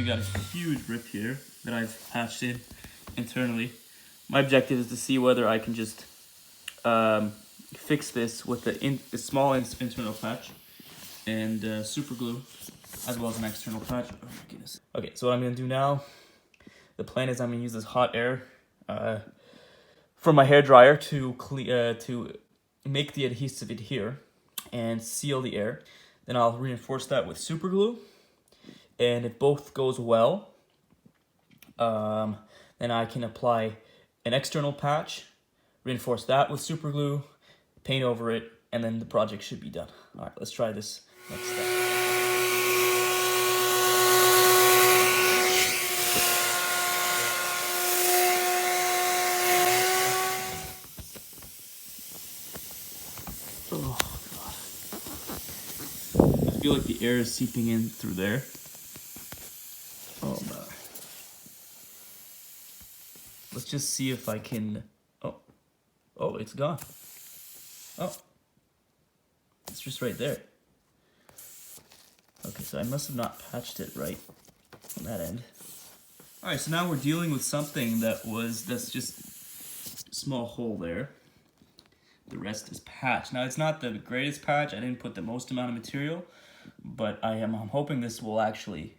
got a huge rip here that I've patched in internally. My objective is to see whether I can just fix this with a small internal patch and super glue, as well as an external patch. Oh my goodness. Okay, so what I'm gonna do now, the plan is I'm gonna use this hot air from my hair dryer to make the adhesive adhere and seal the air. Then I'll reinforce that with super glue, and if both goes well, then I can apply an external patch, reinforce that with super glue, paint over it, and then the project should be done. All right, let's try this next step. Oh God. I feel like the air is seeping in through there. Oh no. Let's just see if I can, oh, it's gone. Oh, it's just right there. Okay, so I must have not patched it right on that end. All right, so now we're dealing with something that's just a small hole there. The rest is patched. Now, it's not the greatest patch. I didn't put the most amount of material, but I'm hoping this will actually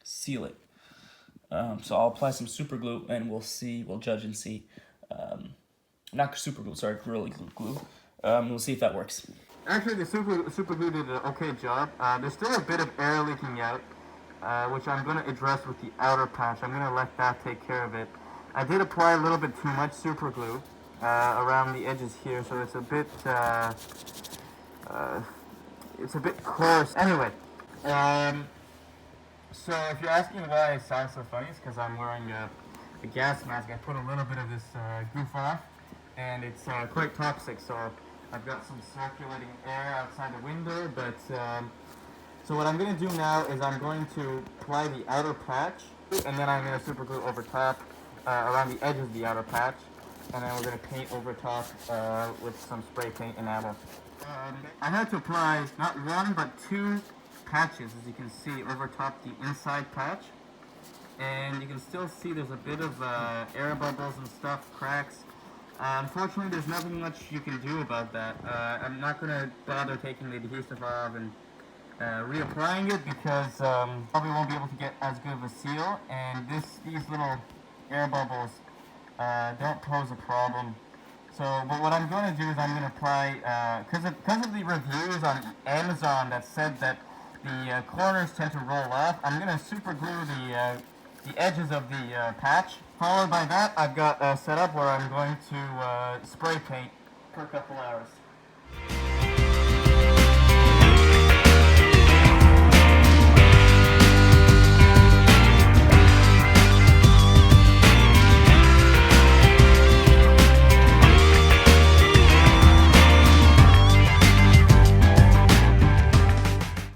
seal it. So I'll apply some super glue and we'll judge and see. Not super glue, sorry, Gorilla Glue. We'll see if that works. Actually, the super glue did an okay job. There's still a bit of air leaking out, which I'm going to address with the outer patch. I'm going to let that take care of it. I did apply a little bit too much super glue around the edges here, so it's a bit coarse. Anyway, so if you're asking why I sound so funny, it's because I'm wearing a gas mask. I put a little bit of this goof off, and it's quite toxic, so I've got some circulating air outside the window, but so what I'm going to do now is I'm going to apply the outer patch, and then I'm going to super glue over top around the edges of the outer patch, and then we're going to paint over top with some spray paint enamel. I had to apply not one but two patches, as you can see, over top the inside patch, and you can still see there's a bit of air bubbles and stuff, cracks. Unfortunately, there's nothing much you can do about that. I'm not going to bother taking the adhesive off and reapplying it because probably won't be able to get as good of a seal, and these little air bubbles don't pose a problem. So, but what I'm going to do is I'm going to apply, because of the reviews on Amazon that said that the corners tend to roll off, I'm going to super glue the edges of the patch. Followed by that, I've got a setup where I'm going to spray paint for a couple hours.